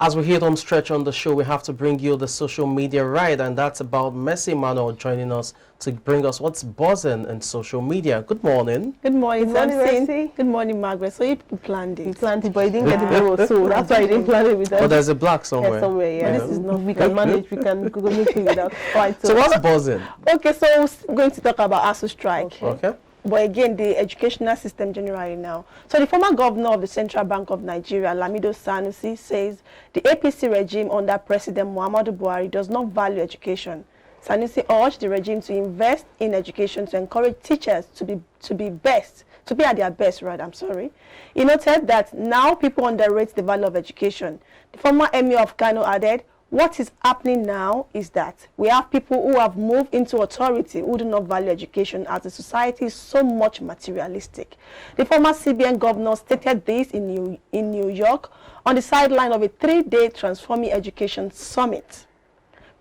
As we hit on stretch on the show, we have to bring you the social media ride, and that's about Mercy Manuel joining us to bring us what's buzzing in social media. Good morning. Good morning, Mercy. Good morning, Margaret. So you planned it. You planned it, but you didn't get the memo, so that's why you didn't plan it with us. But there's a black somewhere. Yeah, somewhere, yeah. This is not. We can manage, we can Google it without. Right, So what's buzzing? Okay, so we're going to talk about Asuu strike. Okay. But again, the educational system generally now. So the former governor of the Central Bank of Nigeria, Lamido Sanusi, says the APC regime under President Muhammadu Buhari does not value education. Sanusi urged the regime to invest in education to encourage teachers to be at their best, right? I'm sorry. He noted that now people underrate the value of education. The former emir of Kano added, what is happening now is that we have people who have moved into authority who do not value education, as the society is so much materialistic. The former CBN governor stated this in New York on the sideline of a 3-day Transforming Education Summit.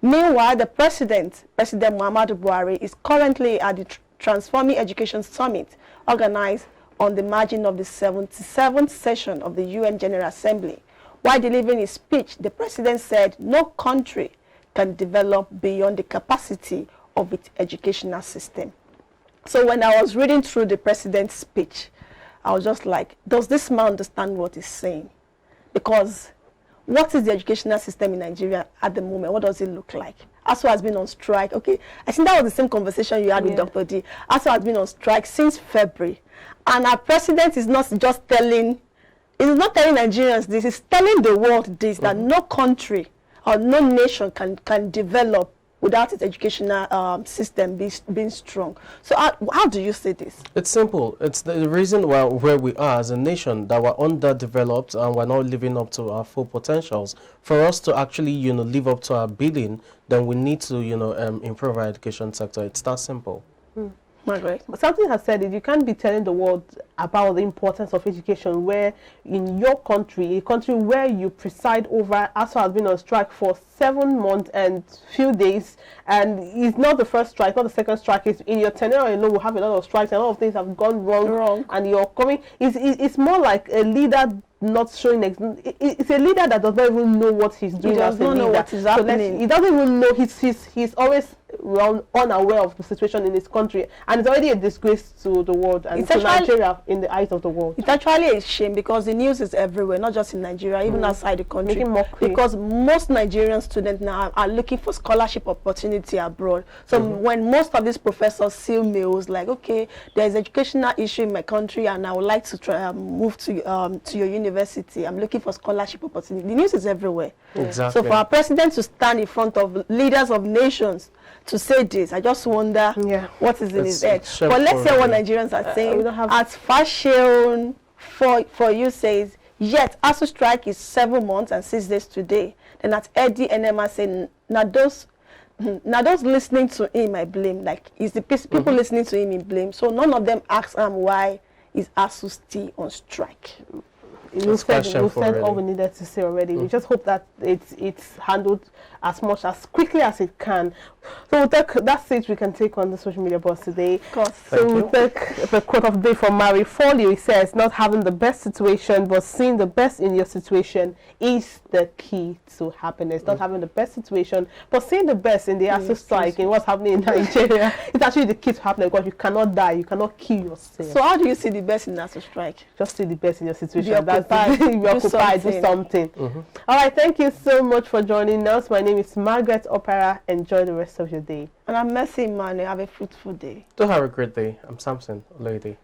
Meanwhile, the President Muhammadu Buhari, is currently at the Transforming Education Summit organized on the margin of the 77th session of the UN General Assembly. While delivering his speech, the president said no country can develop beyond the capacity of its educational system. So when I was reading through the president's speech, I was just like, does this man understand what he's saying? Because what is the educational system in Nigeria at the moment? What does it look like? Asuu has been on strike. Okay, I think that was the same conversation you had with Dr. D. Asuu has been on strike since February. And our president is not just telling Nigerians this, he's telling the world this, that no country or no nation can develop without its educational system being strong. So how do you see this? It's simple. It's the reason why where we are as a nation, that we're underdeveloped and we're not living up to our full potentials. For us to actually, live up to our billing, then we need to, improve our education sector. It's that simple. Margaret? But something has said it, you can't be telling the world about the importance of education where in your country, a country where you preside over, Asuu has been on strike for 7 months and few days, and it's not the first strike, not the second strike. It's in your tenure alone, we have a lot of strikes, and a lot of things have gone wrong. And you're coming, it's more like a leader not showing, it's a leader that does not even know what he's doing. He does not know what is happening. He doesn't even know, he's always unaware of the situation in his country, and it's already a disgrace to the world and to Nigeria in the eyes of the world. It's actually a shame because the news is everywhere, not just in Nigeria, even outside the country. Because most Nigerian students now are looking for scholarship opportunity abroad. So when most of these professors seal mails like, okay, there's educational issue in my country and I would like to try move to your university, I'm looking for scholarship opportunity. The news is everywhere. Exactly. So for our president to stand in front of leaders of nations to say this, I just wonder what is in his head. But let's hear what Nigerians are saying. As Fashion for you says, yet Asuu strike is 7 months and 6 days today. Then at Eddie NMA saying, now those listening to him I blame. Like, is the people listening to him in blame? So none of them ask him why is Asuu still on strike. We said all we needed to say already. We just hope that it's handled as much as quickly as it can. So that's it we can take on the social media buzz today. Of course. So we'll take the quote of the day from Mary Folio. He says, not having the best situation but seeing the best in your situation is the key to happiness. Not having the best situation but seeing the best in the Asuu strike, in what's happening in Nigeria, it's actually the key to happiness, because you cannot die, you cannot kill yourself. So how do you see the best in Asuu strike? Just see the best in your situation. Be occupied, do something. All right, thank you so much for joining us. My name is Margaret Opera. Enjoy the rest of your day. And I'm Mercy Manuel. Have a fruitful day. Do have a great day. I'm Samson Lady.